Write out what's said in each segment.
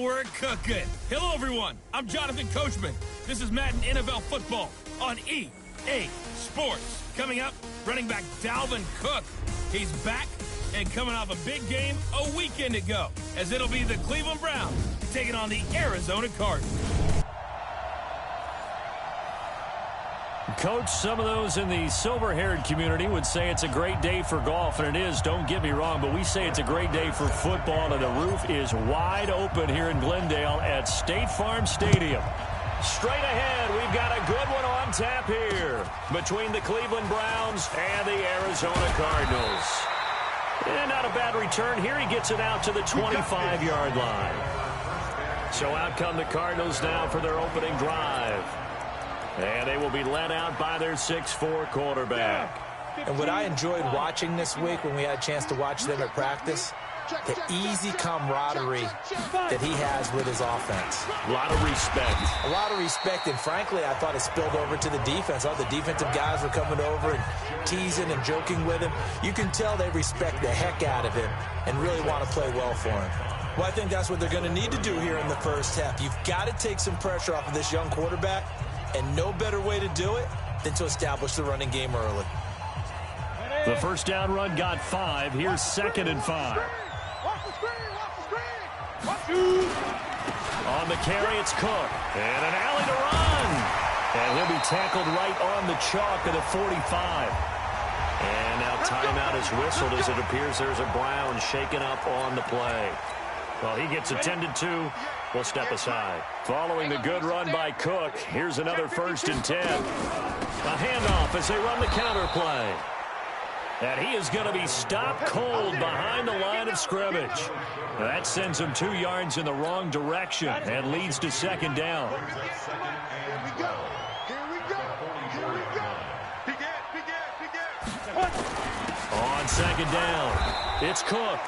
we're cooking. Hello, everyone. I'm Jonathan Coachman. This is Madden NFL Football on EA Sports. Coming up, running back Dalvin Cook. He's back and coming off a big game a weekend ago, as it'll be the Cleveland Browns taking on the Arizona Cardinals. Coach, some of those in the silver-haired community would say it's a great day for golf, and it is, don't get me wrong, but we say it's a great day for football, and the roof is wide open here in Glendale at State Farm Stadium. Straight ahead, we've got a good one on tap here between the Cleveland Browns and the Arizona Cardinals. And not a bad return here. He gets it out to the 25-yard line. So out come the Cardinals now for their opening drive. And they will be led out by their 6'4" quarterback. And what I enjoyed watching this week when we had a chance to watch them at practice, the easy camaraderie that he has with his offense. A lot of respect. A lot of respect, and frankly, I thought it spilled over to the defense. All the defensive guys were coming over and teasing and joking with him. You can tell they respect the heck out of him and really want to play well for him. Well, I think that's what they're going to need to do here in the first half. You've got to take some pressure off of this young quarterback, and no better way to do it than to establish the running game early. The first down run got 5. Here's 2nd and 5. On the carry, it's Cook. And an alley to run. And he'll be tackled right on the chalk of the 45. And now timeout is whistled as it appears there's a Brown shaken up on the play. Well, he gets attended to. We'll step aside. Following the good run by Cook, here's another 1st and 10. A handoff as they run the counter play. And he is going to be stopped cold behind the line of scrimmage. That sends him 2 yards in the wrong direction and leads to 2nd down. On 2nd down, it's Cook.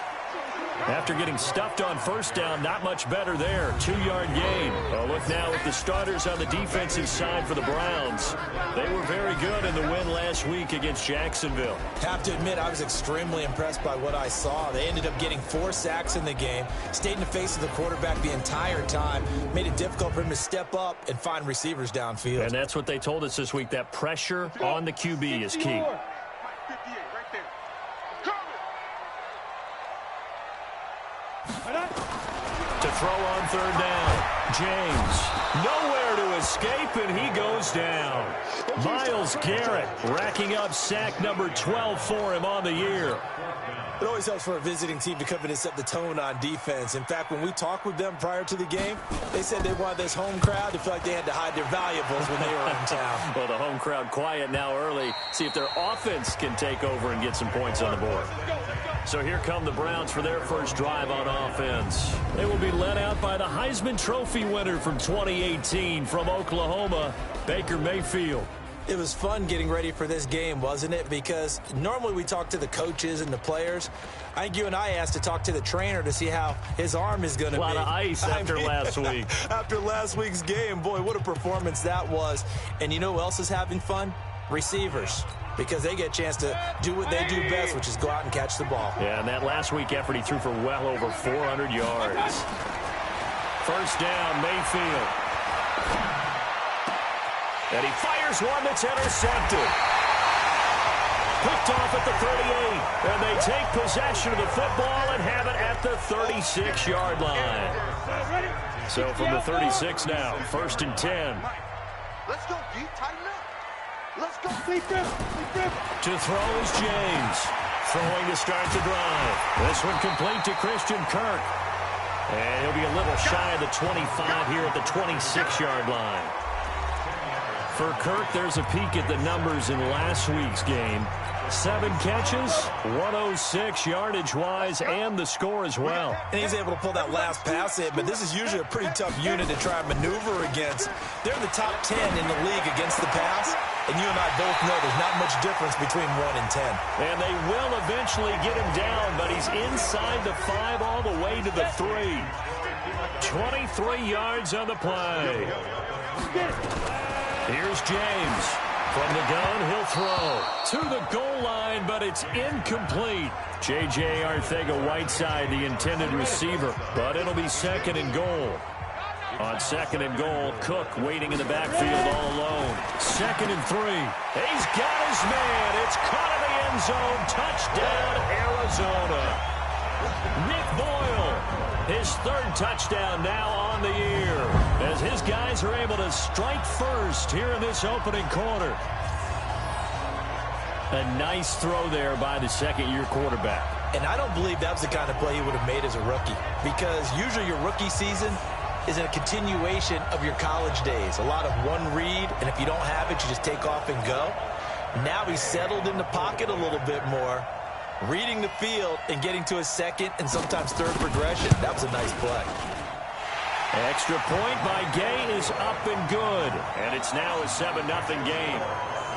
After getting stuffed on 1st down, not much better there. 2-yard gain. A look now at the starters on the defensive side for the Browns. They were very good in the win last week against Jacksonville. Have to admit, I was extremely impressed by what I saw. They ended up getting 4 sacks in the game, stayed in the face of the quarterback the entire time, made it difficult for him to step up and find receivers downfield. And that's what they told us this week, that pressure on the QB is key. To throw on 3rd down, James. Nowhere to escape, and he goes down. Myles Garrett racking up sack number 12 for him on the year. It always helps for a visiting team to come in and set the tone on defense. In fact, when we talked with them prior to the game, they said they wanted this home crowd to feel like they had to hide their valuables when they were in town. Well, the home crowd quiet now early. See if their offense can take over and get some points on the board. So here come the Browns for their first drive on offense. They will be led out by the Heisman Trophy winner from 2018 from Oklahoma, Baker Mayfield. It was fun getting ready for this game, wasn't it? Because normally we talk to the coaches and the players. I think you and I asked to talk to the trainer to see how his arm is going to be. A lot of ice after last week. After last week's game, boy, what a performance that was. And you know who else is having fun? Receivers. Because they get a chance to do what they do best, which is go out and catch the ball. Yeah, and that last week effort, he threw for well over 400 yards. First down, Mayfield. And he fires one that's intercepted. Picked off at the 38. And they take possession of the football and have it at the 36-yard line. So from the 36 now, 1st and 10. Let's go deep, tighten up. Let's go. To throw is James. Throwing to start the drive. This one complete to Christian Kirk. And he'll be a little shy of the 25 here at the 26-yard line. For Kirk, there's a peek at the numbers in last week's game. 7 catches, 106 yardage-wise, and the score as well. And he's able to pull that last pass in, but this is usually a pretty tough unit to try and maneuver against. They're in the top 10 in the league against the pass, and you and I both know there's not much difference between 1 and 10. And they will eventually get him down, but he's inside the 5 all the way to the 3. 23 yards on the play. Here's James. From the gun, he'll throw to the goal line, but it's incomplete. J.J. Arcega-Whiteside, the intended receiver, but it'll be second and goal. On second and goal, Cook waiting in the backfield all alone. Second and 3. He's got his man. It's caught in the end zone. Touchdown, Arizona. Nick Boyle, his third touchdown now on the year, as his guys are able to strike first here in this opening quarter. A nice throw there by the second-year quarterback. And I don't believe that was the kind of play he would have made as a rookie, because usually your rookie season is a continuation of your college days. A lot of one read, and if you don't have it, you just take off and go. Now he's settled in the pocket a little bit more, reading the field and getting to his second and sometimes third progression. That was a nice play. Extra point by Gay is up and good, and it's now a 7-0 game.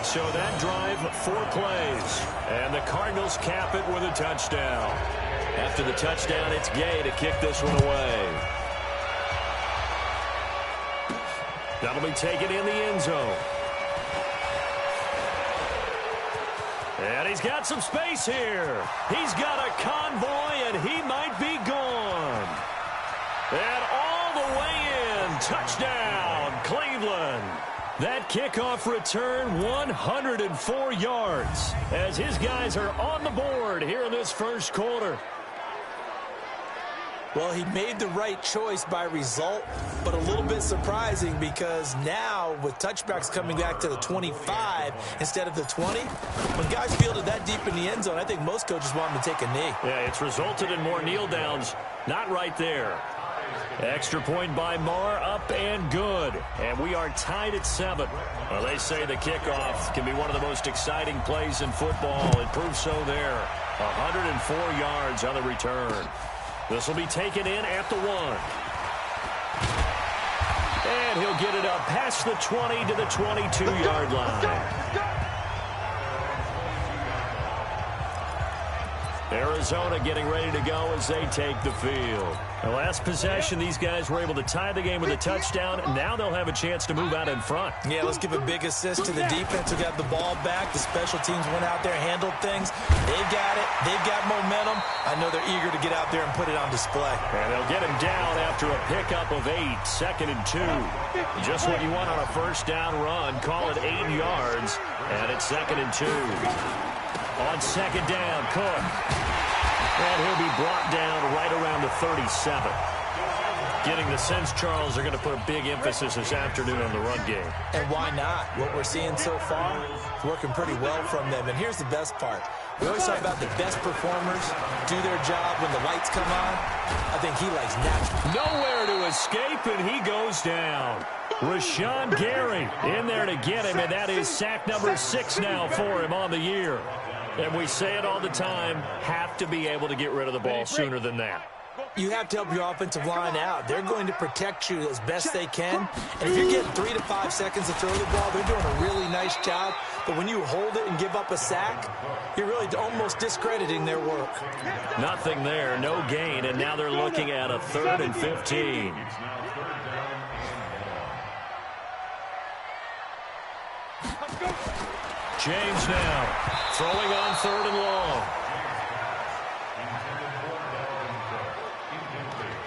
So that drive, 4 plays, and the Cardinals cap it with a touchdown. After the touchdown, it's Gay to kick this one away. That'll be taken in the end zone. And he's got some space here. He's got a convoy, and he might be gone. And all the way in, touchdown, Cleveland. That kickoff return, 104 yards, as his guys are on the board here in this first quarter. Well, he made the right choice by result, but a little bit surprising because now with touchbacks coming back to the 25 instead of the 20, when guys fielded that deep in the end zone, I think most coaches want them to take a knee. Yeah, it's resulted in more kneel downs. Not right there. Extra point by Marr, up and good. And we are tied at 7. Well, they say the kickoff can be one of the most exciting plays in football. It proves so there. 104 yards on the return. This will be taken in at the 1. And he'll get it up past the 20 to the 22-yard line. Arizona getting ready to go as they take the field. The last possession, these guys were able to tie the game with a touchdown. Now they'll have a chance to move out in front. Yeah, let's give a big assist to the defense who got the ball back. The special teams went out there, handled things. They've got it. They've got momentum. I know they're eager to get out there and put it on display. And they'll get him down after a pickup of 8, second and 2. Just what you want on a first down run. Call it 8 yards, and it's second and 2. On second down, Cook. And he'll be brought down right around the 37. Getting the sense, Charles, they're going to put a big emphasis this afternoon on the run game. And why not? What we're seeing so far is working pretty well from them. And here's the best part. We always talk about the best performers do their job when the lights come on. I think he likes natural. Nowhere to escape, and he goes down. Rashawn Gary in there to get him, and that is sack number 6 now for him on the year. And we say it all the time, have to be able to get rid of the ball sooner than that. You have to help your offensive line out. They're going to protect you as best they can. And if you're getting 3 to 5 seconds to throw the ball, they're doing a really nice job. But when you hold it and give up a sack, you're really almost discrediting their work. Nothing there, no gain, and now they're looking at a 3rd and 15. James now throwing on 3rd and long.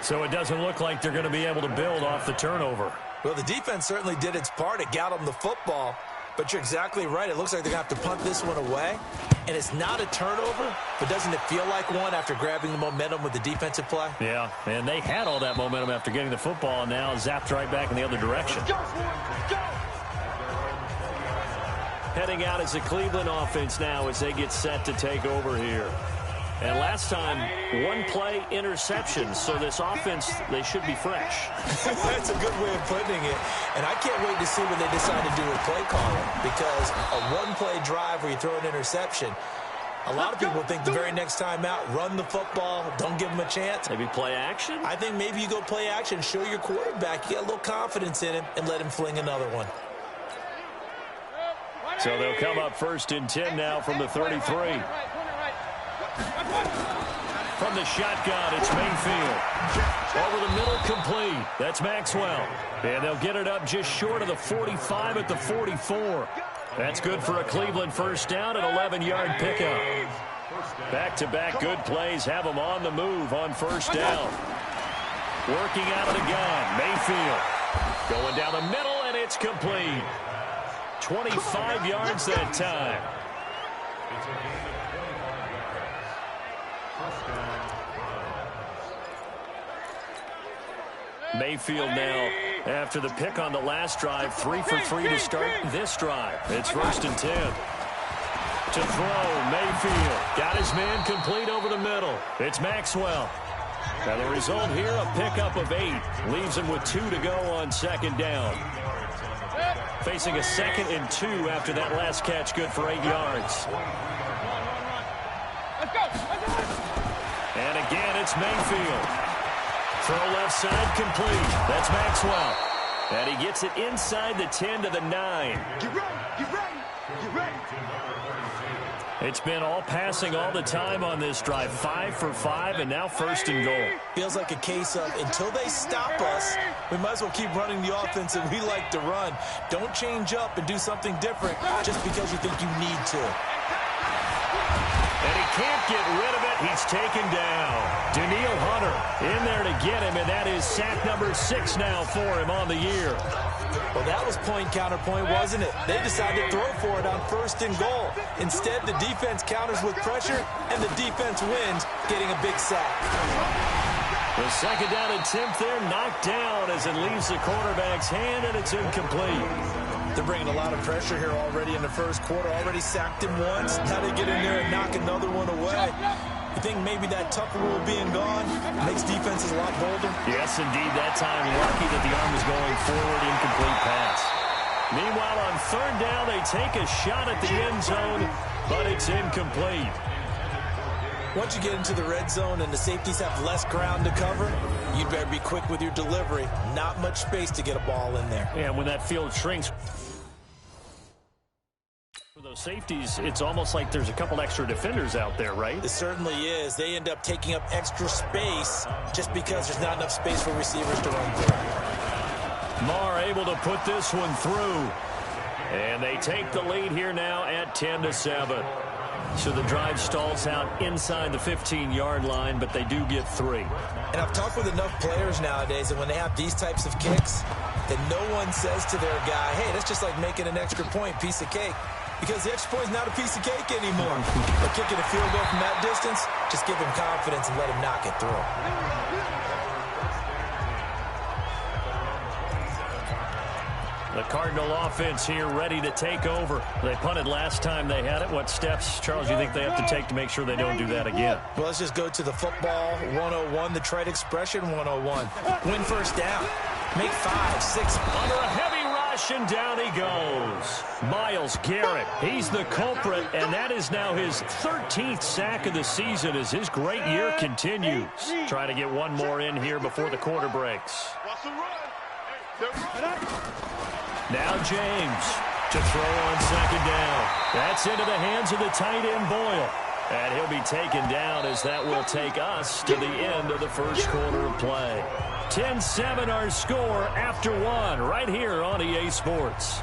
So it doesn't look like they're going to be able to build off the turnover. Well, the defense certainly did its part. It got them the football. But you're exactly right. It looks like they're going to have to punt this one away. And it's not a turnover, but doesn't it feel like one after grabbing the momentum with the defensive play? Yeah, and they had all that momentum after getting the football, and now zapped right back in the other direction. Heading out as the Cleveland offense now as they get set to take over here. And last time, 1-play interception. So this offense, they should be fresh. That's a good way of putting it. And I can't wait to see what they decide to do with play calling. Because a 1-play drive where you throw an interception, a lot of people think the very next time out, run the football, don't give them a chance. Maybe play action? I think maybe you go play action, show your quarterback, you get a little confidence in him, and let him fling another one. So they'll come up 1st and 10 now from the 33. From the shotgun, it's Mayfield. Over the middle, complete. That's Maxwell. And they'll get it up just short of the 45 at the 44. That's good for a Cleveland first down, an 11-yard pickup. Back-to-back good plays have them on the move on first down. Working out of the gun, Mayfield. Going down the middle, and it's complete. 25 yards that time. Mayfield now, after the pick on the last drive, 3 for 3 to start this drive. It's 1st and 10. To throw, Mayfield. Got his man complete over the middle. It's Maxwell. Now the result here, a pickup of 8. Leaves him with 2 to go on second down. Facing a 2nd and 2 after that last catch, good for 8 yards. And again, it's Mayfield. Throw left side complete. That's Maxwell. And he gets it inside the 10 to the 9. Get ready, get ready, get ready. It's been all passing all the time on this drive. 5 for 5, and now 1st and goal. Feels like a case of until they stop us, we might as well keep running the offense that we like to run. Don't change up and do something different just because you think you need to. And he can't get rid of it. He's taken down. Daniil Hunter in there to get him, and that is sack number 6 now for him on the year. Well, that was point counterpoint, wasn't it? They decided to throw for it on 1st and goal. Instead, the defense counters with pressure, and the defense wins, getting a big sack. The 2nd down attempt there knocked down as it leaves the quarterback's hand, and it's incomplete. They're bringing a lot of pressure here already in the first quarter. Already sacked him once. Now they get in there and knock another one away. You think maybe that Tucker rule being gone makes defenses a lot bolder? Yes, indeed. That time, lucky that the arm was going forward, incomplete pass. Meanwhile, on 3rd down, they take a shot at the end zone, but it's incomplete. Once you get into the red zone and the safeties have less ground to cover, you'd better be quick with your delivery. Not much space to get a ball in there. Yeah, when that field shrinks for those safeties, it's almost like there's a couple extra defenders out there, right? It certainly is. They end up taking up extra space just because there's not enough space for receivers to run through. Marr able to put this one through. And they take the lead here now at 10-7. So the drive stalls out inside the 15-yard line, but they do get 3. And I've talked with enough players nowadays that when they have these types of kicks, that no one says to their guy, hey, that's just like making an extra point, piece of cake. Because the extra point is not a piece of cake anymore. But kicking a field goal from that distance, just give him confidence and let him knock it through. The Cardinal offense here ready to take over. They punted last time they had it. What steps, Charles, you think they have to take to make sure they don't do that again? Well, let's just go to the football 101, the trade expression 101. Win first down. Make 5, 6. Under a heavy rush, and down he goes. Myles Garrett, he's the culprit, and that is now his 13th sack of the season as his great year continues. Trying to get one more in here before the quarter breaks. Now James to throw on 2nd down. That's into the hands of the tight end Boyle. And he'll be taken down as that will take us to the end of the first quarter of play. 10-7 our score after 1 right here on EA Sports.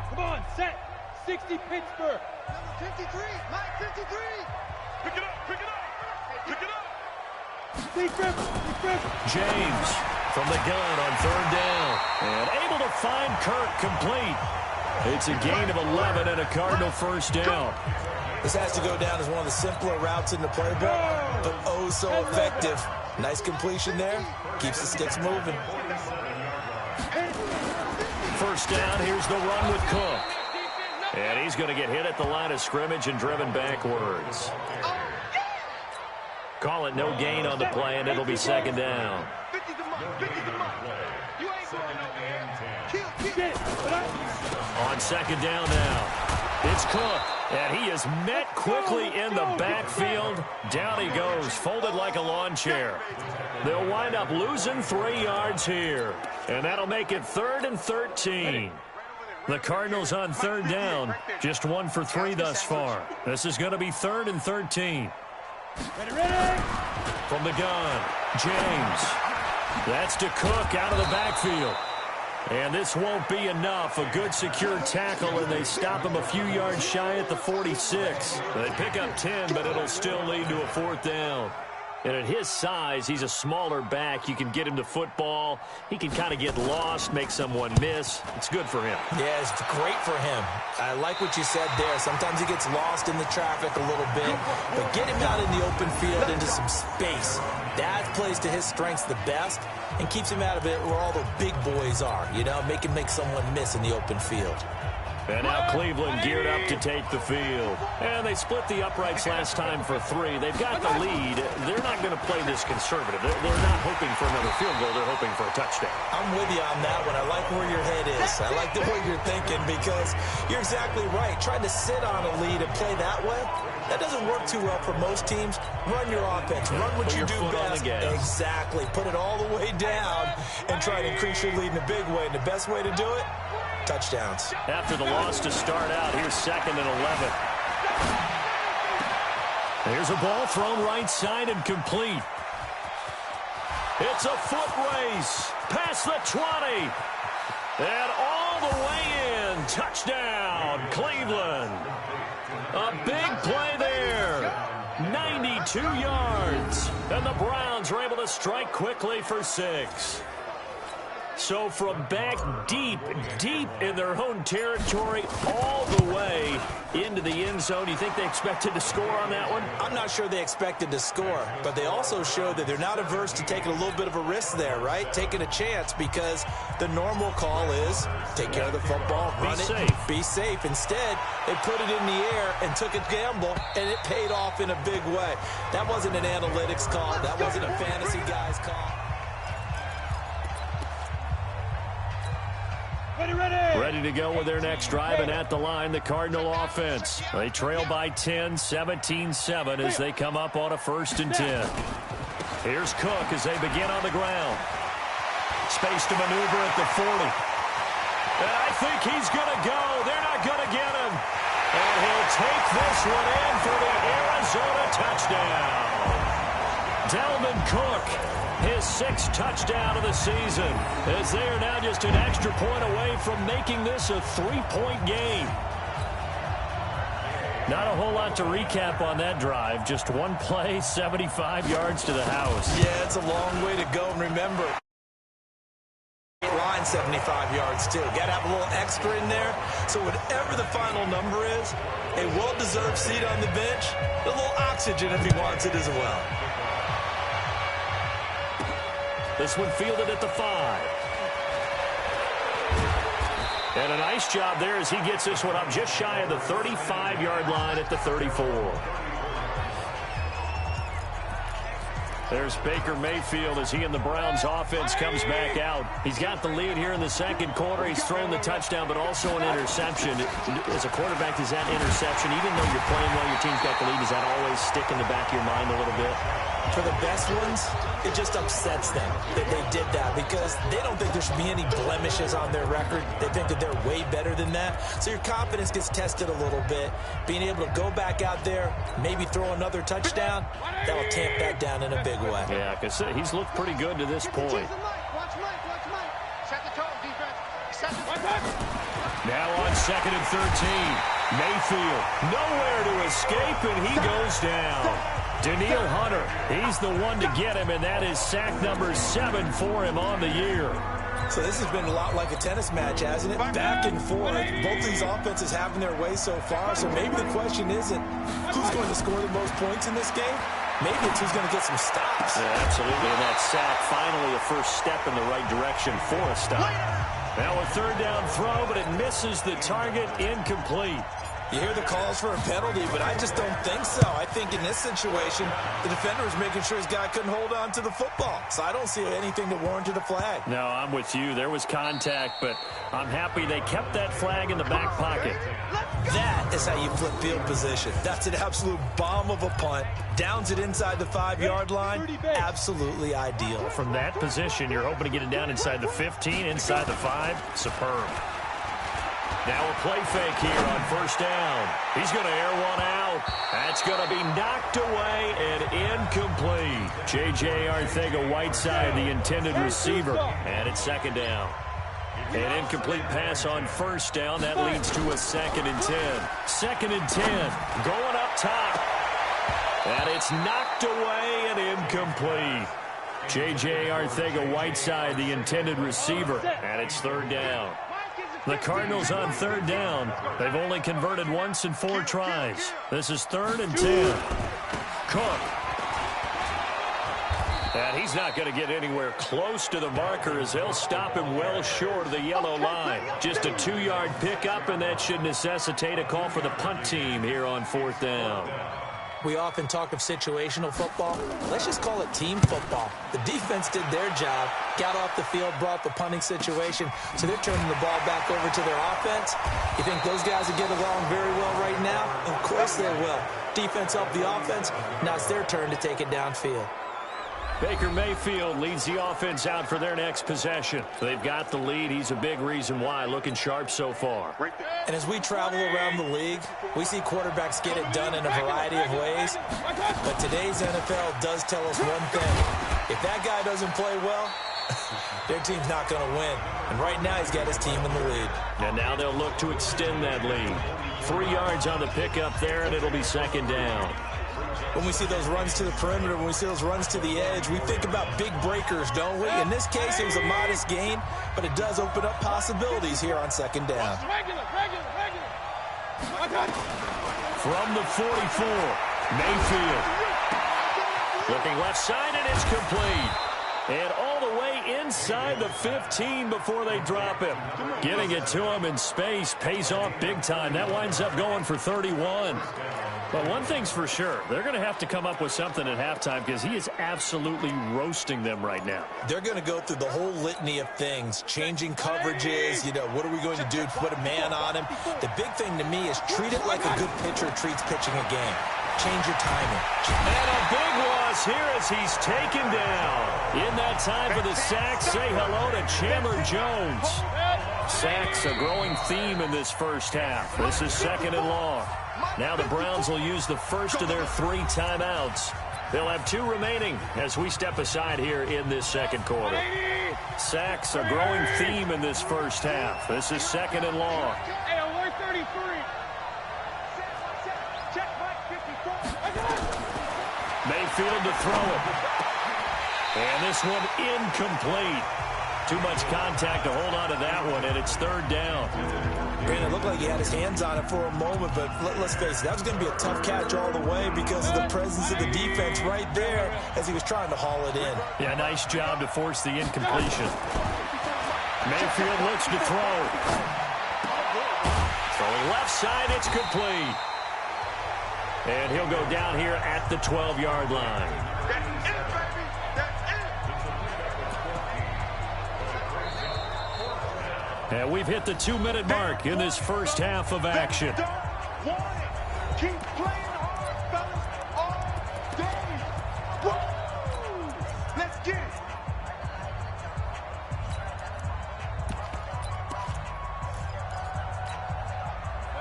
Come on, set. 60 Pittsburgh. Number 53, Mike 53. Pick it up, pick it up, pick it up. James from the gun on 3rd down. And able to find Kirk complete. It's a gain of 11 and a Cardinal first down. This has to go down as one of the simpler routes in the playbook, but oh so effective. Nice completion there. Keeps the sticks moving. First down, here's the run with Cook. And he's going to get hit at the line of scrimmage and driven backwards. Call it no gain on the play, and it'll be 2nd down. On 2nd down now, it's Cook, and he is met quickly in the backfield. Down he goes, folded like a lawn chair. They'll wind up losing 3 yards here, and that'll make it 3rd and 13. The Cardinals on 3rd down, just 1 for 3 thus far. This is going to be 3rd and 13. Ready. From the gun, James. That's to Cook out of the backfield. And this won't be enough. A good secure tackle, and they stop him a few yards shy at the 46. They pick up 10, but it'll still lead to a 4th down. And at his size, he's a smaller back. You can get him to football. He can kind of get lost, make someone miss. It's good for him. Yeah, it's great for him. I like what you said there. Sometimes he gets lost in the traffic a little bit, but get him out in the open field into some space. That plays to his strengths the best and keeps him out of it where all the big boys are, you know, make him make someone miss in the open field. And now Cleveland geared up to take the field. And they split the uprights last time for 3. They've got the lead. They're not going to play this conservative. They're not hoping for another field goal. They're hoping for a touchdown. I'm with you on that one. I like where your head is. I like the way you're thinking because you're exactly right. Trying to sit on a lead and play that way, that doesn't work too well for most teams. Run your offense. Run what you do best. Exactly. Put it all the way down and try to increase your lead in a big way. And the best way to do it, touchdowns. After the loss to start out, here's 2nd and 11. There's a ball thrown right side and complete. It's a foot race past the 20. And all the way in. Touchdown, Cleveland. A big play there. 92 yards. And the Browns are able to strike quickly for 6. So from back deep in their own territory, all the way into the end zone, you think they expected to score on that one? I'm not sure they expected to score, but they also showed that they're not averse to taking a little bit of a risk there, right? Taking a chance because the normal call is take care of the football, run it, be safe. Instead, they put it in the air and took a gamble, and it paid off in a big way. That wasn't an analytics call. That wasn't a fantasy guy's call. Ready to go with their next drive, and at the line, the Cardinal offense. They trail by 10, 17-7 as they come up on a 1st and 10. Here's Cook as they begin on the ground. Space to maneuver at the 40. And I think he's going to go. They're not going to get him. And he'll take this one in for the Arizona touchdown. Dalvin Cook, his 6th touchdown of the season, as they are now just an extra point away from making this a 3-point game. Not a whole lot to recap on that drive. Just one play, 75 yards to the house. Yeah, it's a long way to go. And remember, line 75 yards too. Got to have a little extra in there. So whatever the final number is, a well-deserved seat on the bench, a little oxygen if he wants it as well. This one fielded at the 5. And a nice job there as he gets this one up just shy of the 35-yard line at the 34. There's Baker Mayfield as he and the Browns offense comes back out. He's got the lead here in the 2nd quarter. He's thrown the touchdown, but also an interception. As a quarterback, does that interception, even though you're playing well, your team's got the lead, does that always stick in the back of your mind a little bit? For the best ones, it just upsets them that they did that because they don't think there should be any blemishes on their record. They think that they're way better than that. So your confidence gets tested a little bit. Being able to go back out there, maybe throw another touchdown, that will tamp that down in a big way. Yeah, because he's looked pretty good to this point. Now on 2nd and 13. Mayfield, nowhere to escape, and he goes down. Daniil Hunter, he's the one to get him, and that is sack number 7 for him on the year. So this has been a lot like a tennis match, hasn't it? Back and forth. Both these offenses having their way so far, so maybe the question isn't who's going to score the most points in this game. Maybe it's who's going to get some stops. Yeah, absolutely, and that sack finally a first step in the right direction for a stop. Now a 3rd down throw, but it misses the target, incomplete. You hear the calls for a penalty, but I just don't think so. I think in this situation, the defender was making sure his guy couldn't hold on to the football. So I don't see anything that warranted a flag. No, I'm with you. There was contact, but I'm happy they kept that flag in the back pocket. That is how you flip field position. That's an absolute bomb of a punt. Downs it inside the 5-yard line. Absolutely ideal. From that position, you're hoping to get it down inside the 15, inside the 5. Superb. Now a play fake here on 1st down. He's going to air one out. That's going to be knocked away and incomplete. J.J. Arcega-Whiteside, the intended receiver. And it's 2nd down. An incomplete pass on first down. That leads to a 2nd and 10. 2nd and 10. Going up top. And it's knocked away and incomplete. J.J. Arcega-Whiteside, the intended receiver. And it's 3rd down. The Cardinals on 3rd down. They've only converted once in 4 tries. This is 3rd and 10. Cook. And he's not going to get anywhere close to the marker as they'll stop him well short of the yellow line. Just a 2-yard pickup, and that should necessitate a call for the punt team here on 4th down. We often talk of situational football. Let's just call it team football. The defense did their job, got off the field, brought the punting situation, so they're turning the ball back over to their offense. You think those guys will get along very well right now? Of course they will. Defense helped the offense. Now it's their turn to take it downfield. Baker Mayfield leads the offense out for their next possession. They've got the lead. He's a big reason why. Looking sharp so far. And as we travel around the league, we see quarterbacks get it done in a variety of ways. But today's NFL does tell us one thing. If that guy doesn't play well, their team's not going to win. And right now he's got his team in the lead. And now they'll look to extend that lead. 3 yards on the pickup there, and it'll be 2nd down. When we see those runs to the perimeter, when we see those runs to the edge, we think about big breakers, don't we? In this case, it was a modest gain, but it does open up possibilities here on 2nd down. From the 44, Mayfield. Looking left side, and it's complete. And all the way inside the 15 before they drop him. Getting it to him in space pays off big time. That winds up going for 31. But one thing's for sure, they're going to have to come up with something at halftime because he is absolutely roasting them right now. They're going to go through the whole litany of things, changing coverages, what are we going to do to put a man on him? The big thing to me is treat it like a good pitcher treats pitching a game. Change your timing. And a big loss here as he's taken down. In that time for the sack, say hello to Chandler Jones. Sacks a growing theme in this first half. This is 2nd and long. Now the Browns will use the first of their 3 timeouts. They'll have 2 remaining as we step aside here in this 2nd quarter. Sacks a growing theme in this first half. This is 2nd and long. Mayfield to throw it. And this one incomplete. Too much contact to hold on to that one, and it's 3rd down. Brandon, it looked like he had his hands on it for a moment, but let's face it, that was going to be a tough catch all the way because of the presence of the defense right there as he was trying to haul it in. Yeah, nice job to force the incompletion. Mayfield looks to throw. Throwing left side, it's complete. And he'll go down here at the 12-yard line. And we've hit the 2-minute mark in this first half of action. Keep playing hard, fellas, all day. Woo! Let's get it.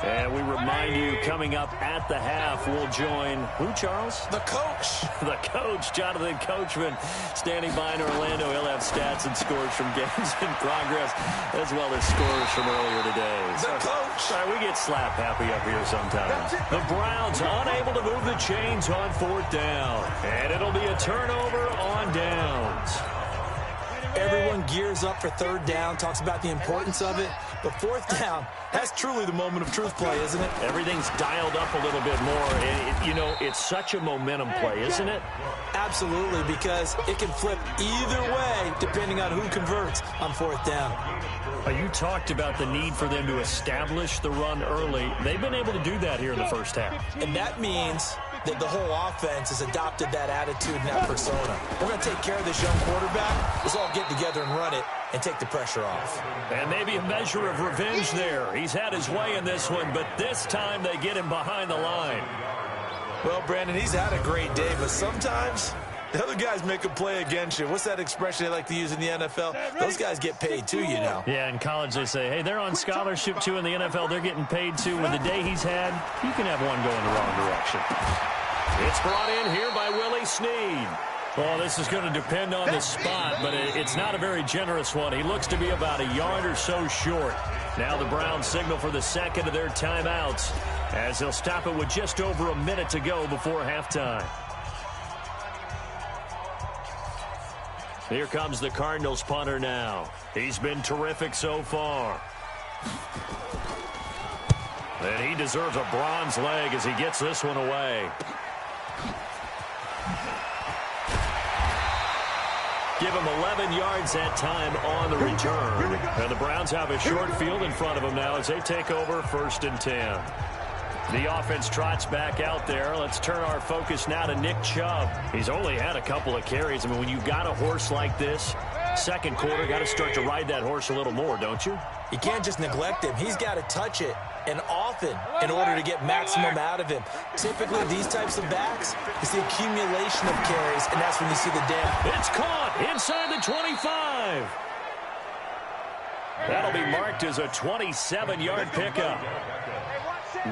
And we remind you, coming up at the half, we'll join who, Charles? The coach. The coach, Jonathan Coachman, standing by in Orlando. He'll have stats and scores from games in progress, as well as scores from earlier today. The coach. Sorry, we get slap happy up here sometimes. The Browns unable to move the chains on 4th down. And it'll be a turnover on downs. Everyone gears up for 3rd down, talks about the importance of it. But 4th down, that's truly the moment of truth play, isn't it? Everything's dialed up a little bit more. And it's such a momentum play, isn't it? Absolutely, because it can flip either way depending on who converts on 4th down. You talked about the need for them to establish the run early. They've been able to do that here in the first half. And that means that the whole offense has adopted that attitude and that persona. We're going to take care of this young quarterback. Let's all get together and run it and take the pressure off. And maybe a measure of revenge there. He's had his way in this one, but this time they get him behind the line. Well, Brandon, he's had a great day, but sometimes the other guys make a play against you. What's that expression they like to use in the NFL? Those guys get paid too, Yeah, in college they say, hey, they're on scholarship too. In the NFL, they're getting paid too. With the day he's had, you can have one going the wrong direction. It's brought in here by Willie Snead. Well, this is going to depend on the spot, but it's not a very generous one. He looks to be about a yard or so short. Now the Browns signal for the second of their timeouts as they'll stop it with just over a minute to go before halftime. Here comes the Cardinals punter now. He's been terrific so far. And he deserves a bronze leg as he gets this one away. Give him 11 yards that time on the return. And the Browns have a short field in front of them now as they take over 1st and 10. The offense trots back out there. Let's turn our focus now to Nick Chubb. He's only had a couple of carries. I mean, when you've got a horse like this, second quarter, got to start to ride that horse a little more, don't you? You can't just neglect him. He's got to touch it, and often, in order to get maximum out of him. Typically, these types of backs, it's the accumulation of carries, and that's when you see the damage. It's caught inside the 25. That'll be marked as a 27-yard pickup.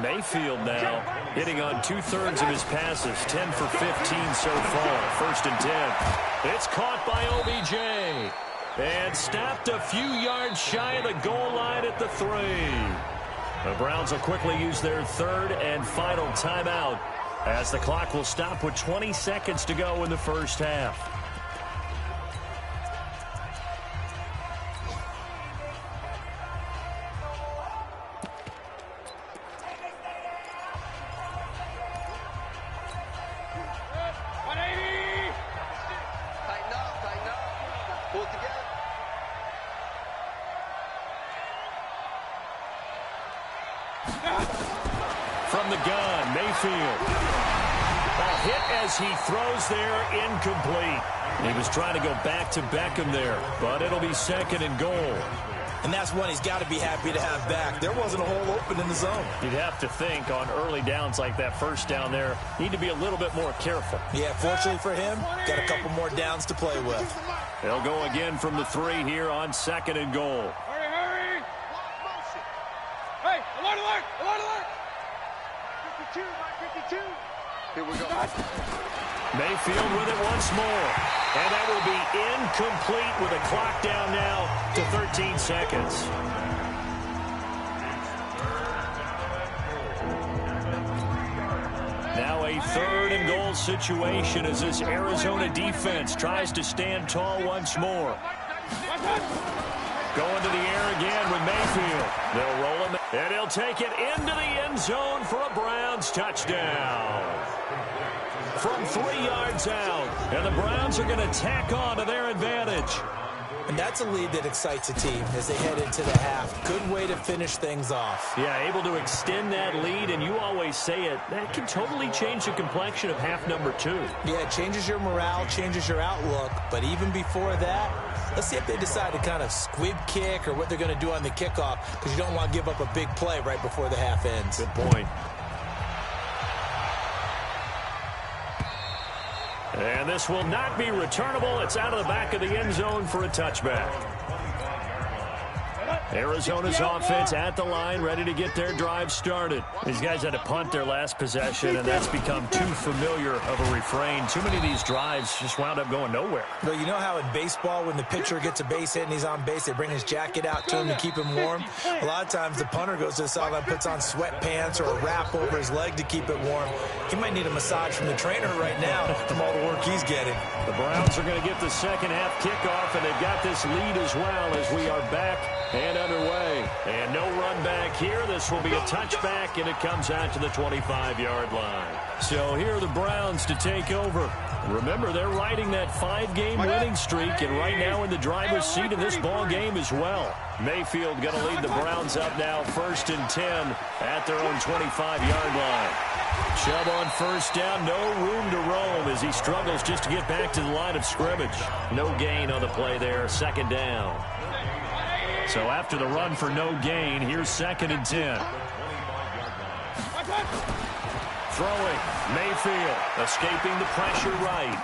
Mayfield now hitting on 2/3 of his passes, 10 for 15 so far. 1st and 10. It's caught by OBJ. And stopped a few yards shy of the goal line at the 3. The Browns will quickly use their 3rd and final timeout as the clock will stop with 20 seconds to go in the first half. From the gun, Mayfield. A hit as he throws there, incomplete. He was trying to go back to Beckham there, but it'll be 2nd and goal. And that's one he's got to be happy to have back. There wasn't a hole open in the zone. You'd have to think on early downs like that first down there, need to be a little bit more careful. Yeah, fortunately for him, got a couple more downs to play with. They'll go again from the 3 here on 2nd and goal. Hurry! Hey, alert, alert, alert, alert! 52, 52. Here we go. Mayfield with it once more. And that will be incomplete with a clock down now to 13 seconds. Now a 3rd and goal situation as this Arizona defense tries to stand tall once more. Going to the air again with Mayfield. They'll roll him, and he'll take it into the end zone for a Browns touchdown. From 3 yards out, and the Browns are going to tack on to their advantage. And that's a lead that excites a team as they head into the half. Good way to finish things off. Yeah, able to extend that lead, and you always say it, that can totally change the complexion of half number 2. Yeah, it changes your morale, changes your outlook, but even before that, let's see if they decide to kind of squib kick or what they're going to do on the kickoff, because you don't want to give up a big play right before the half ends. Good point. And this will not be returnable. It's out of the back of the end zone for a touchback. Arizona's offense at the line, ready to get their drive started. These guys had to punt their last possession, and that's become too familiar of a refrain. Too many of these drives just wound up going nowhere. Well, you know how in baseball, when the pitcher gets a base hit and he's on base, they bring his jacket out to him to keep him warm? A lot of times the punter goes to the sideline, puts on sweatpants or a wrap over his leg to keep it warm. He might need a massage from the trainer right now from all the work he's getting. The Browns are going to get the second half kickoff, and they've got this lead as well as we are back and underway. And no run back here. This will be a touchback, and it comes out to the 25-yard line. So here are the Browns to take over. Remember, they're riding that 5-game winning streak, and right now in the driver's seat in this ball game as well. Mayfield going to lead the Browns up now 1st and 10 at their own 25-yard line. Chubb on first down, no room to roam as he struggles just to get back to the line of scrimmage. No gain on the play there, 2nd down. So after the run for no gain, here's 2nd and 10. Throwing, Mayfield, escaping the pressure right.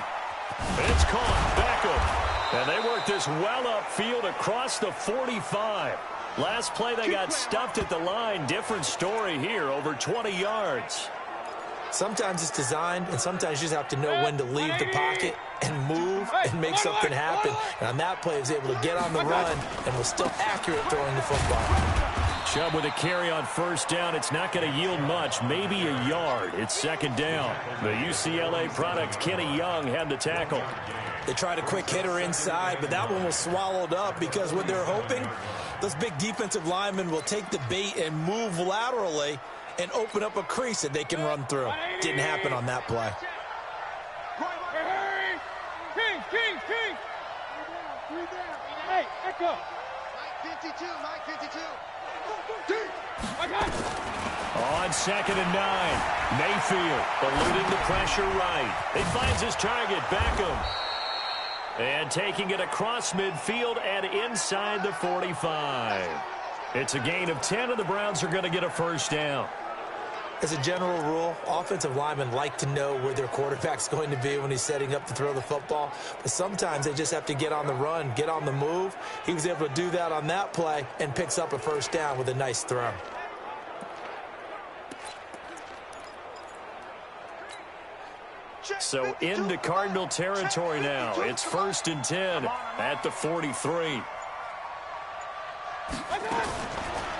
It's caught, Beckham. And they work this well upfield across the 45. Last play they got stuffed at the line. Different story here, over 20 yards. Sometimes it's designed, and sometimes you just have to know when to leave the pocket and move and make something happen. And on that play, he was able to get on the run and was still accurate throwing the football. Chubb with a carry on first down. It's not going to yield much, maybe a yard. It's second down. The UCLA product, Kenny Young, had the tackle. They tried a quick hitter inside, but that one was swallowed up because what they're hoping, those big defensive linemen will take the bait and move laterally and open up a crease that they can run through. Didn't happen on that play. King! Hey, Echo! Mike 52. On 2nd and 9, Mayfield eluding the pressure right. He finds his target, Beckham. And taking it across midfield and inside the 45. It's a gain of 10, and the Browns are going to get a first down. As a general rule, offensive linemen like to know where their quarterback's going to be when he's setting up to throw the football. But sometimes they just have to get on the run, get on the move. He was able to do that on that play and picks up a first down with a nice throw. So into Cardinal territory now. It's 1st and 10 at the 43.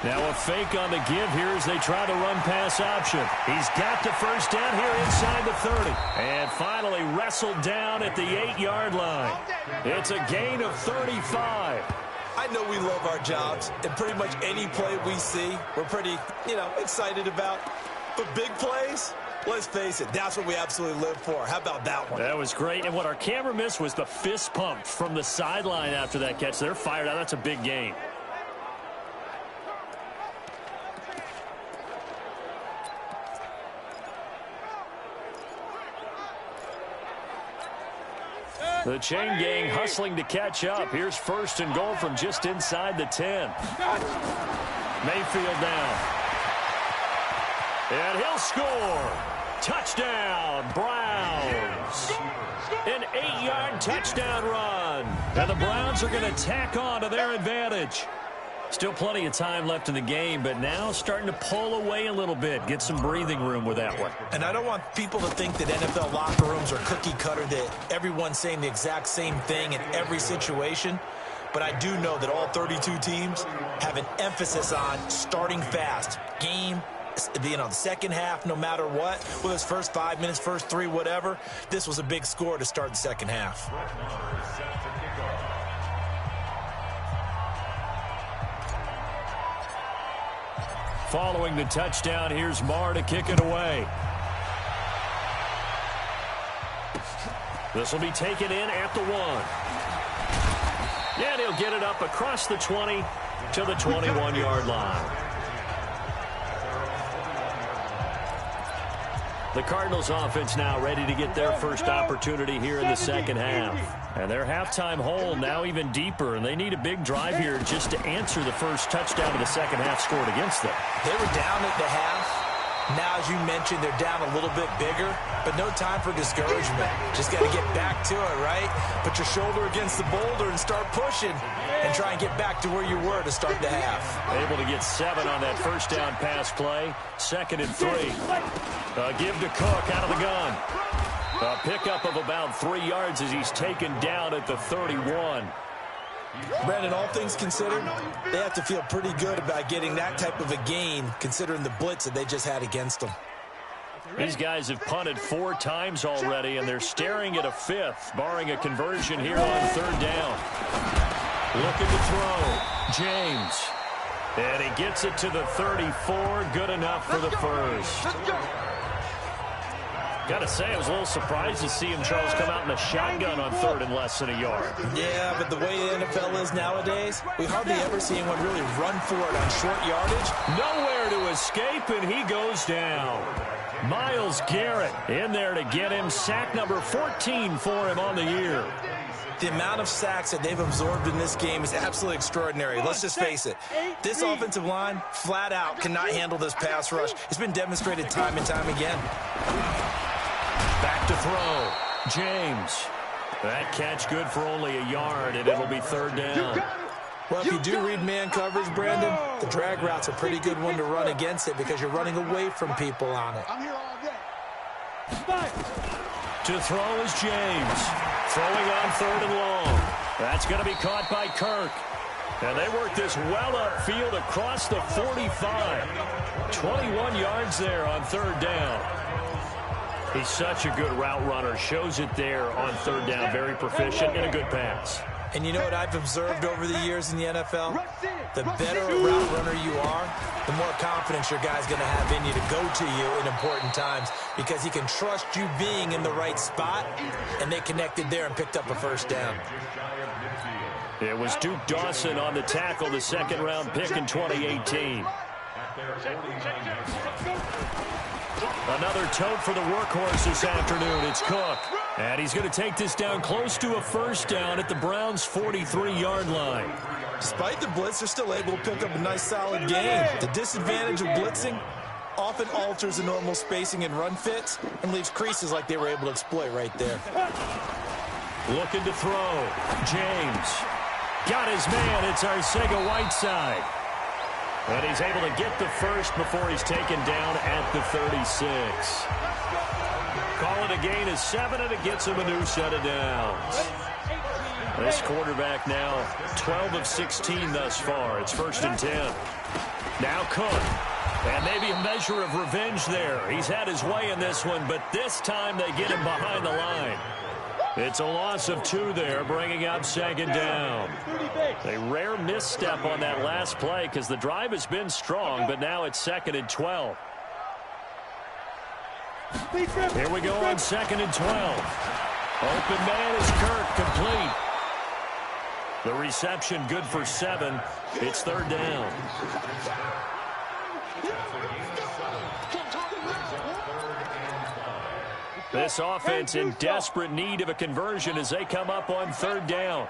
Now a fake on the give here as they try to run pass option. He's got the first down here inside the 30. And finally wrestled down at the 8-yard line. It's a gain of 35. I know we love our jobs, and pretty much any play we see, we're pretty, excited about. But big plays, let's face it, that's what we absolutely live for. How about that one? That was great. And what our camera missed was the fist pump from the sideline after that catch. They're fired out. That's a big gain. The chain gang hustling to catch up. Here's 1st and goal from just inside the 10. Mayfield down. And he'll score. Touchdown, Browns. An 8-yard touchdown run. And the Browns are going to tack on to their advantage. Still plenty of time left in the game, but now starting to pull away a little bit. Get some breathing room with that one. And I don't want people to think that NFL locker rooms are cookie cutter, that everyone's saying the exact same thing in every situation. But I do know that all 32 teams have an emphasis on starting fast. Game, the second half, no matter what, whether it's first 5 minutes, first 3, whatever. This was a big score to start the second half. Following the touchdown, here's Marr to kick it away. This will be taken in at the 1. And he'll get it up across the 20 to the 21-yard line. The Cardinals offense now ready to get their first opportunity here in the second half. And their halftime hole now even deeper, and they need a big drive here just to answer the first touchdown of the second half scored against them. They were down at the half. Now, as you mentioned, they're down a little bit bigger, but no time for discouragement. Just got to get back to it, right? Put your shoulder against the boulder and start pushing and try and get back to where you were to start the half. Able to get 7 on that first down pass play. 2nd and 3. Give to Cook out of the gun. A pickup of about 3 yards as he's taken down at the 31. Brandon, all things considered, they have to feel pretty good about getting that type of a gain considering the blitz that they just had against them. These guys have punted 4 times already, and they're staring at a 5th, barring a conversion here on 3rd down. Looking to throw. James. And he gets it to the 34. Good enough for the first. Got to say, I was a little surprised to see him, Charles, come out in a shotgun on 3rd and less than a yard. Yeah, but the way the NFL is nowadays, we hardly ever see anyone really run for it on short yardage. Nowhere to escape, and he goes down. Myles Garrett in there to get him. Sack number 14 for him on the year. The amount of sacks that they've absorbed in this game is absolutely extraordinary. Let's just face it. This offensive line, flat out, cannot handle this pass rush. It's been demonstrated time and time again. Back to throw. James. That catch good for only a yard, and it'll be 3rd down. Well, if you do read man coverage, Brandon, the drag route's a pretty good one to run against it because you're running away from people on it. I'm here all day. To throw is James. Throwing on 3rd and long. That's going to be caught by Kirk. And they work this well upfield across the 45. 21 yards there on 3rd down. He's such a good route runner. Shows it there on 3rd down. Very proficient and a good pass. And you know what I've observed over the years in the NFL? The better a route runner you are, the more confidence your guy's going to have in you to go to you in important times because he can trust you being in the right spot, and they connected there and picked up a 1st down. It was Duke Dawson on the tackle, the 2nd-round pick in 2018. Another tote for the workhorse this afternoon. It's Cook. And he's going to take this down close to a 1st down at the Browns' 43-yard line. Despite the blitz, they're still able to pick up a nice, solid gain. The disadvantage of blitzing often alters the normal spacing and run fits and leaves creases like they were able to exploit right there. Looking to throw. James. Got his man. It's Arcega-Whiteside. And he's able to get the 1st before he's taken down at the 36. Call it a gain of 7, and it gets him a new set of downs. This quarterback now 12 of 16 thus far. It's 1st and 10. Now Cook. And maybe a measure of revenge there. He's had his way in this one, but this time they get him behind the line. It's a loss of 2 there, bringing up 2nd down. A rare misstep on that last play because the drive has been strong, but now it's 2nd and 12. Here we go on 2nd and 12. Open man is Kirk, complete. The reception good for 7. It's 3rd down. This offense in desperate need of a conversion as they come up on 3rd down.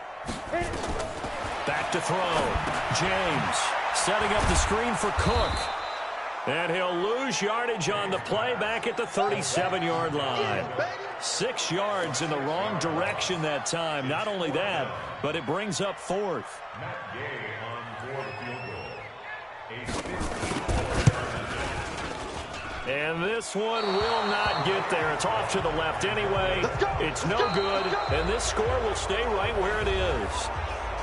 Back to throw. James setting up the screen for Cook. And he'll lose yardage on the play back at the 37-yard line. 6 yards in the wrong direction that time. Not only that, but it brings up 4th. And this one will not get there. It's off to the left anyway. It's no good, and this score will stay right where it is.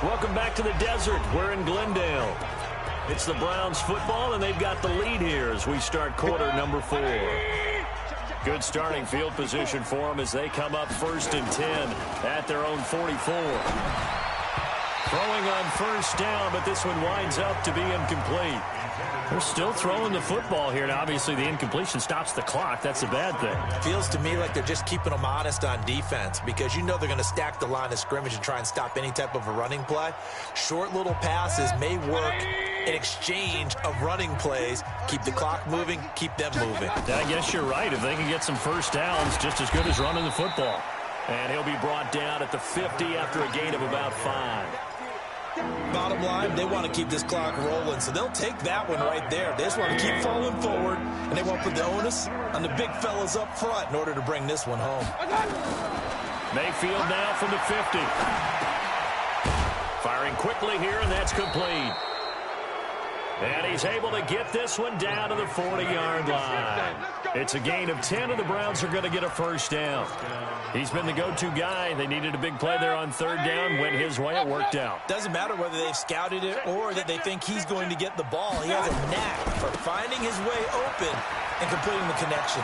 Welcome back to the desert. We're in Glendale. It's the Browns football, and they've got the lead here as we start quarter number 4. Good starting field position for them as they come up 1st and 10 at their own 44. Throwing on 1st down, but this one winds up to be incomplete. They're still throwing the football here, and obviously the incompletion stops the clock. That's a bad thing. Feels to me like they're just keeping them honest on defense because you know they're going to stack the line of scrimmage and try and stop any type of a running play. Short little passes may work in exchange of running plays. Keep the clock moving, keep them moving. I guess you're right. If they can get some 1st downs, just as good as running the football. And he'll be brought down at the 50 after a gain of about 5. Bottom line, they want to keep this clock rolling, so they'll take that one right there. They just want to keep falling forward, and they want to put the onus on the big fellas up front in order to bring this one home. Mayfield now from the 50. Firing quickly here, and that's complete. And he's able to get this one down to the 40-yard line. It's a gain of 10, and the Browns are going to get a 1st down. He's been the go-to guy. They needed a big play there on 3rd down. Went his way. It worked out. Doesn't matter whether they've scouted it or that they think he's going to get the ball. He has a knack for finding his way open and completing the connection.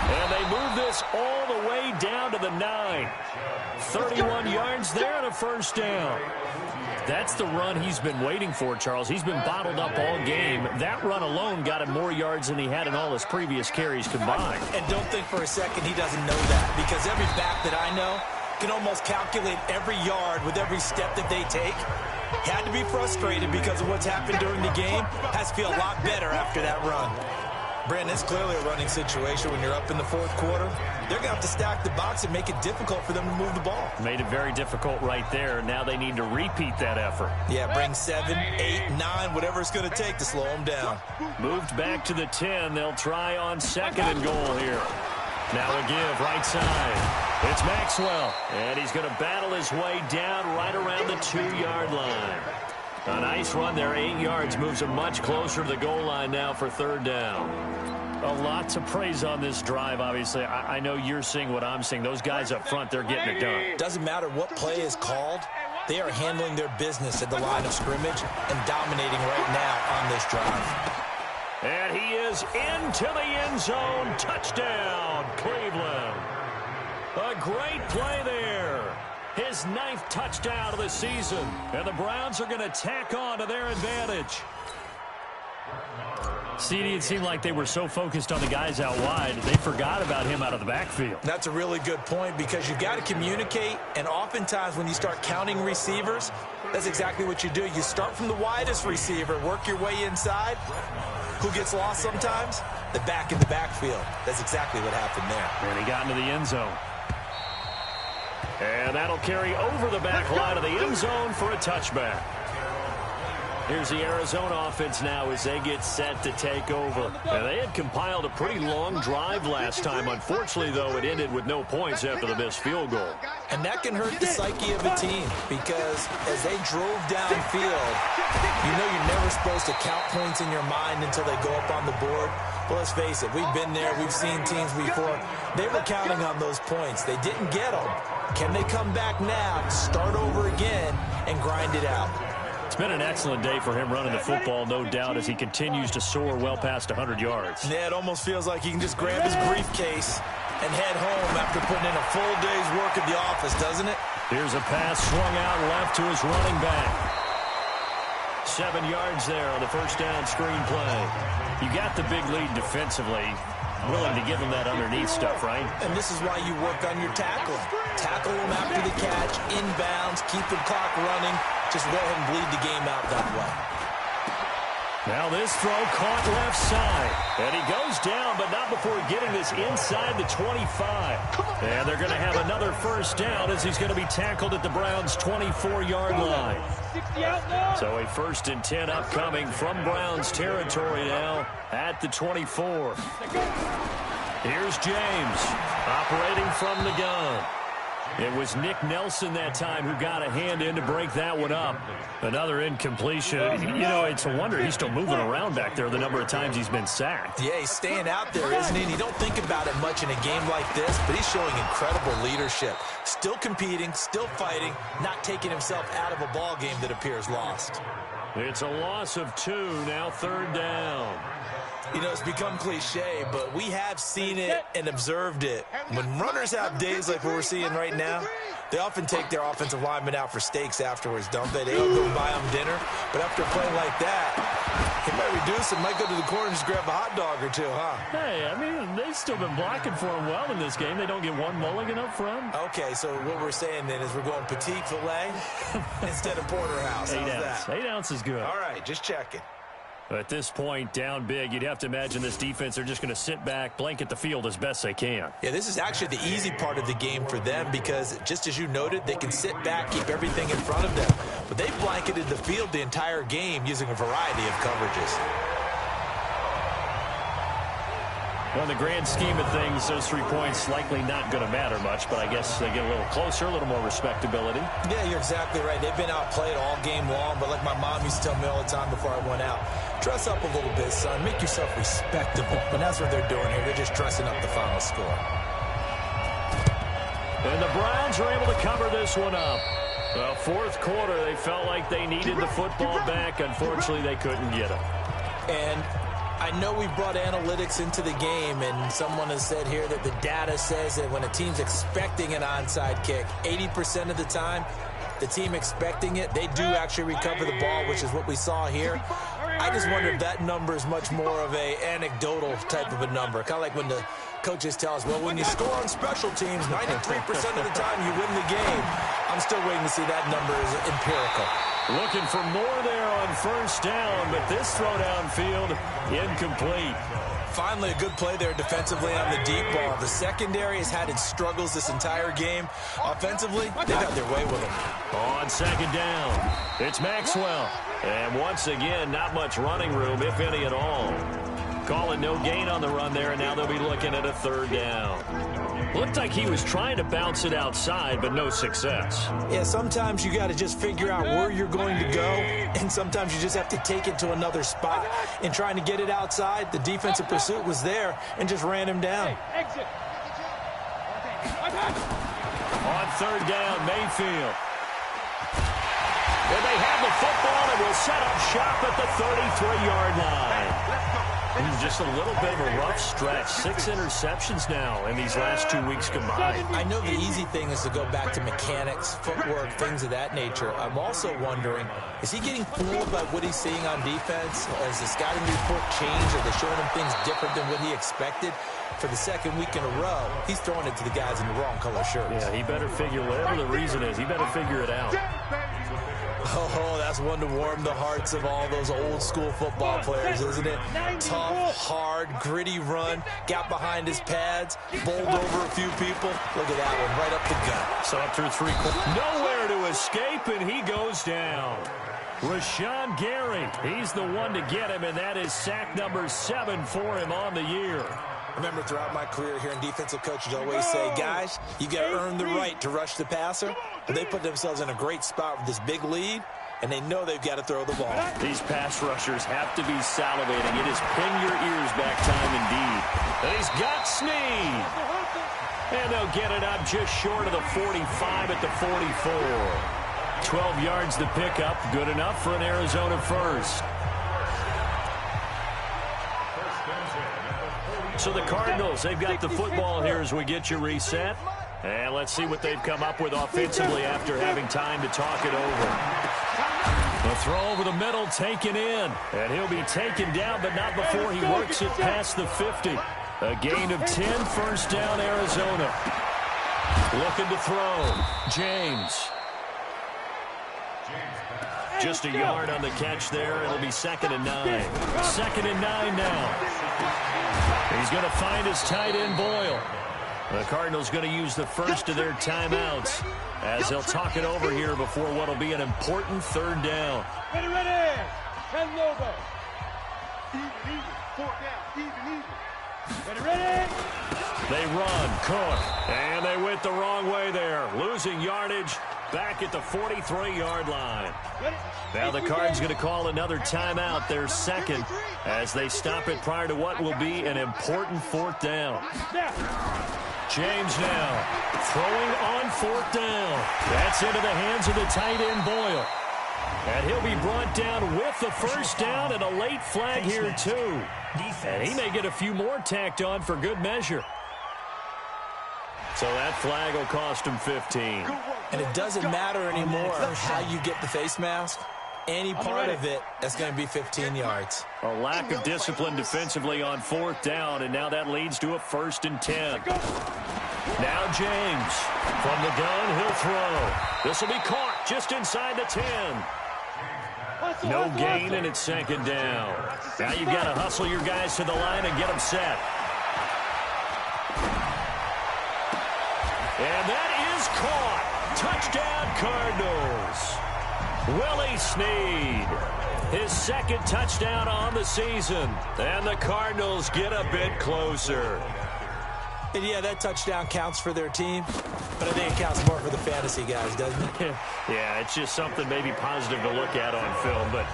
And they move this all the way down to the 9. 31 yards there and a 1st down. That's the run he's been waiting for, Charles. He's been bottled up all game. That run alone got him more yards than he had in all his previous carries combined. And don't think for a second he doesn't know that, because every back that I know can almost calculate every yard with every step that they take. Had to be frustrated because of what's happened during the game. Has to feel a lot better after that run. Brandon, it's clearly a running situation when you're up in the 4th quarter. They're going to have to stack the box and make it difficult for them to move the ball. Made it very difficult right there. Now they need to repeat that effort. Yeah, bring 7, 8, 9, whatever it's going to take to slow them down. Moved back to the 10. They'll try on 2nd and goal here. Now a give, right side. It's Maxwell, and he's going to battle his way down right around the 2-yard line. A nice run there, 8 yards, moves him much closer to the goal line now for 3rd down. A lot to praise on this drive, obviously. I know you're seeing what I'm seeing. Those guys up front, they're getting it done. Doesn't matter what play is called. They are handling their business at the line of scrimmage and dominating right now on this drive. And he is into the end zone. Touchdown, Cleveland. A great play there. His 9th touchdown of the season. And the Browns are going to tack on to their advantage. CD, it seemed like they were so focused on the guys out wide, they forgot about him out of the backfield. That's a really good point because you've got to communicate, and oftentimes when you start counting receivers, that's exactly what you do. You start from the widest receiver, work your way inside. Who gets lost sometimes? The back in the backfield. That's exactly what happened there. And he got into the end zone. And that'll carry over the back line of the end zone for a touchback. Here's the Arizona offense now as they get set to take over. And they had compiled a pretty long drive last time. Unfortunately, though, it ended with no points after the missed field goal. And that can hurt the psyche of a team because as they drove downfield, you know you're never supposed to count points in your mind until they go up on the board. Well, let's face it, we've been there. We've seen teams before. They were counting on those points. They didn't get them. Can they come back now, start over again, and grind it out? It's been an excellent day for him running the football, no doubt, as he continues to soar well past 100 yards. Yeah, it almost feels like he can just grab his briefcase and head home after putting in a full day's work at the office, doesn't it? Here's a pass swung out left to his running back. 7 yards there on the first down screen play. You got the big lead defensively. Willing to give him that underneath stuff, right? And this is why you work on your tackling. Tackle him after the catch, inbounds, keep the clock running. Just go ahead and bleed the game out that way. Now this throw caught left side. And he goes down, but not before getting this inside the 25. And they're going to have another first down as he's going to be tackled at the Browns' 24-yard line. So a 1st and 10 upcoming from Browns territory now at the 24. Here's James operating from the gun. It was Nick Nelson that time who got a hand in to break that one up. Another incompletion. You know, it's a wonder he's still moving around back there the number of times he's been sacked. Yeah, he's staying out there, isn't he? And you don't think about it much in a game like this, but he's showing incredible leadership. Still competing, still fighting, not taking himself out of a ball game that appears lost. It's a loss of 2, now 3rd down. You know, it's become cliche, but we have seen it and observed it. When runners have days like what we're seeing right now, they often take their offensive linemen out for steaks afterwards, don't they? They all go buy them dinner. But after playing like that, he might reduce and might go to the corner and just grab a hot dog or two, huh? Hey, I mean, they've still been blocking for him well in this game. They don't get one mulligan up front. Okay, so what we're saying then is we're going petite filet instead of porterhouse. 8 ounce. 8 ounce is good. All right, just checking. At this point, down big, you'd have to imagine this defense are just going to sit back, blanket the field as best they can. Yeah, this is actually the easy part of the game for them because, just as you noted, they can sit back, keep everything in front of them. But they blanketed the field the entire game using a variety of coverages. Well, in the grand scheme of things, those 3 points likely not going to matter much, but I guess they get a little closer, a little more respectability. Yeah, you're exactly right. They've been outplayed all game long, but like my mom used to tell me all the time before I went out, dress up a little bit, son. Make yourself respectable. And that's what they're doing here. They're just dressing up the final score. And the Browns are able to cover this one up. Well, 4th quarter, they felt like they needed the football back. Unfortunately, they couldn't get it. And I know we brought analytics into the game, and someone has said here that the data says that when a team's expecting an onside kick, 80% of the time, the team expecting it, they do actually recover the ball, which is what we saw here. I just wonder if that number is much more of a anecdotal type of a number. Kind of like when the coaches tell us, well, when you score on special teams, 93% of the time you win the game. I'm still waiting to see that number is empirical. Looking for more there on 1st down, but this throw downfield, incomplete. Finally, a good play there defensively on the deep ball. The secondary has had its struggles this entire game. Offensively, they got their way with them. On 2nd down, it's Maxwell. And once again, not much running room, if any at all. Calling no gain on the run there, and now they'll be looking at a 3rd down. Looked like he was trying to bounce it outside, but no success. Yeah, sometimes you got to just figure out where you're going to go, and sometimes you just have to take it to another spot. In trying to get it outside, the defensive pursuit was there and just ran him down. Exit. On third down, Mayfield. And they have the football and will set up shop at the 33-yard line. Just a little bit of a rough stretch. 6 interceptions now in these last 2 weeks combined. I know the easy thing is to go back to mechanics, footwork, things of that nature. I'm also wondering, is he getting fooled by what he's seeing on defense? Has the scouting report changed? Are they showing him things different than what he expected? For the second week in a row, he's throwing it to the guys in the wrong color shirts. Yeah, he better figure, whatever the reason is, he better figure it out. Oh, that's one to warm the hearts of all those old school football players, isn't it? Tough, hard, gritty run, got behind his pads, bowled over a few people. Look at that one, right up the gut. So up through 3 quarters. Nowhere to escape, and he goes down. Rashawn Gary, he's the one to get him, and that is sack number 7 for him on the year. Remember, throughout my career here in defensive coaches always say, guys, you got to earn the right to rush the passer. But they put themselves in a great spot with this big lead, and they know they've got to throw the ball. These pass rushers have to be salivating. It is pin your ears back time indeed. And he's got Snead. And they'll get it up just short of the 45 at the 44. 12 yards to pick up. Good enough for an Arizona first. So the Cardinals, they've got the football here as we get you reset. And let's see what they've come up with offensively after having time to talk it over. The throw over the middle taken in. And he'll be taken down, but not before he works it past the 50. A gain of 10, first down, Arizona. Looking to throw. James. Just a yard on the catch there. It'll be 2nd and 9. 2nd and 9 now. He's going to find his tight end, Boyle. The Cardinals going to use the first of their timeouts as they'll talk it over here before what will be an important 3rd down. Ready, ready. 10 logo. Even, 4th down, even. Ready, ready. They run, Cook, and they went the wrong way there. Losing yardage back at the 43-yard line. Now the Cards going to call another timeout, their 2nd, as they stop it prior to what will be an important 4th down. James now throwing on 4th down. That's into the hands of the tight end, Boyle. And he'll be brought down with the first down and a late flag here, too. And he may get a few more tacked on for good measure. So that flag will cost him 15. And it doesn't matter anymore how you get the face mask. Any part of it, that's going to be 15 yards. A lack of discipline defensively on 4th down, and now that leads to a 1st and 10. Now James. From the gun, he'll throw. This will be caught just inside the 10. No gain, and it's 2nd down. Now you've got to hustle your guys to the line and get them set. And that is caught. Touchdown, Cardinals. Willie Snead, his 2nd touchdown on the season. And the Cardinals get a bit closer. And yeah, that touchdown counts for their team, but I think it counts more for the fantasy guys, doesn't it? Yeah, it's just something maybe positive to look at on film, but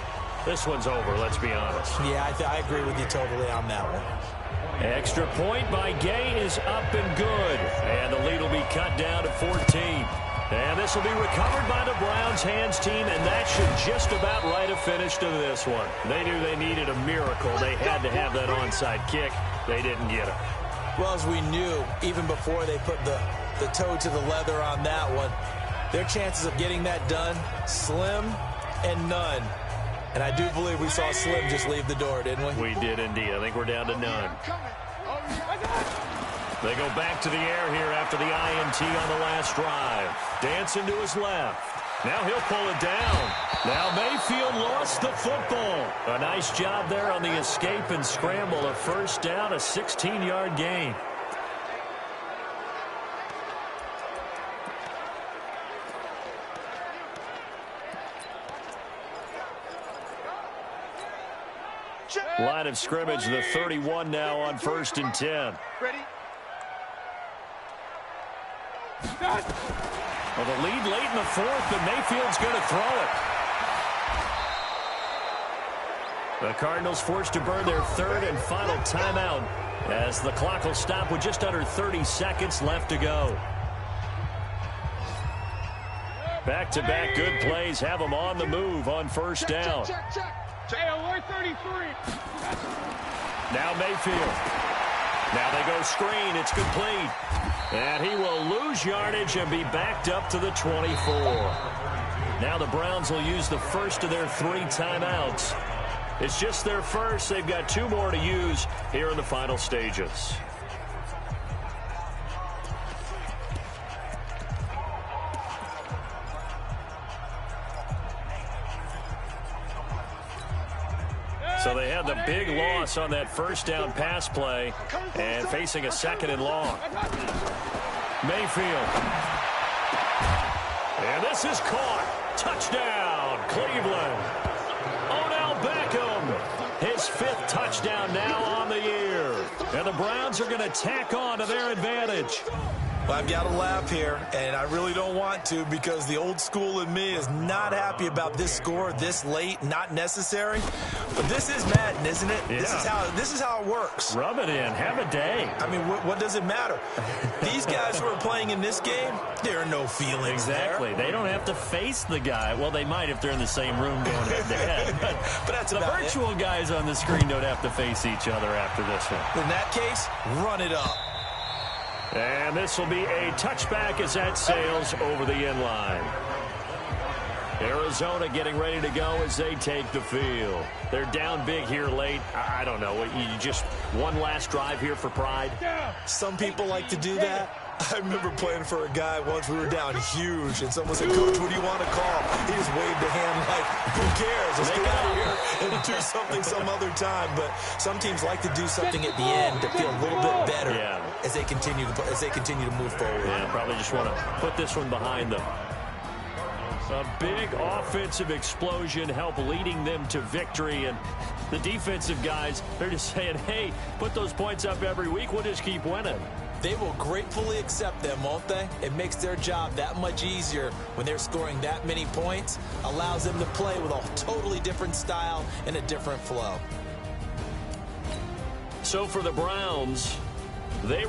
this one's over, let's be honest. Yeah, I agree with you totally on that one. Extra point by Gay is up and good. And the lead will be cut down to 14. And this will be recovered by the Browns hands team, and that should just about write a finish to this one. They knew they needed a miracle. They had to have that onside kick. They didn't get it. Well, as we knew, even before they put the toe to the leather on that one, their chances of getting that done, slim and none. And I do believe we saw Slim just leave the door, didn't we? We did indeed. I think we're down to none. They go back to the air here after the INT on the last drive. Dancing to his left. Now he'll pull it down. Now Mayfield lost the football. A nice job there on the escape and scramble. A first down, a 16-yard gain. Line of scrimmage, the 31 now on 1st and 10. Ready? Well, the lead late in the fourth, but Mayfield's going to throw it. The Cardinals forced to burn their third and final timeout as the clock will stop with just under 30 seconds left to go. Back-to-back good plays have them on the move on first down. Hey, alert 33. Now Mayfield. Now they go screen. It's complete. And he will lose yardage and be backed up to the 24. Now the Browns will use the first of their 3 timeouts. It's just their first. They've got 2 more to use here in the final stages. So they had the big loss on that first down pass play and facing a 2nd and long. Mayfield. And this is caught. Touchdown, Cleveland. Odell Beckham, his 5th touchdown now on the year. And the Browns are going to tack on to their advantage. Well, I've got to laugh here, and I really don't want to because the old school in me is not happy about this score this late, not necessary. But this is Madden, isn't it? Yeah. This is how it works. Rub it in. Have a day. I mean, what does it matter? These guys who are playing in this game, there are no feelings Exactly. there. They don't have to face the guy. Well, they might if they're in the same room going head-to-head. But that's the about virtual guys on the screen don't have to face each other after this one. In that case, run it up. And this will be a touchback as that sails over the end line. Arizona getting ready to go as they take the field. They're down big here late. I don't know. You just one last drive here for pride? Some people like to do that. I remember playing for a guy once. We were down huge, and someone said, "Coach, what do you want to call?" He just waved a hand like, "Who cares? Let's get out of here and do something some other time." But some teams like to do something at the end to feel a little bit better as they continue to move forward. Yeah, probably just want to put this one behind them. A big offensive explosion help leading them to victory, and the defensive guys, they're just saying, hey, put those points up every week. We'll just keep winning. They will gratefully accept them, won't they? It makes their job that much easier when they're scoring that many points. Allows them to play with a totally different style and a different flow. So for the Browns, they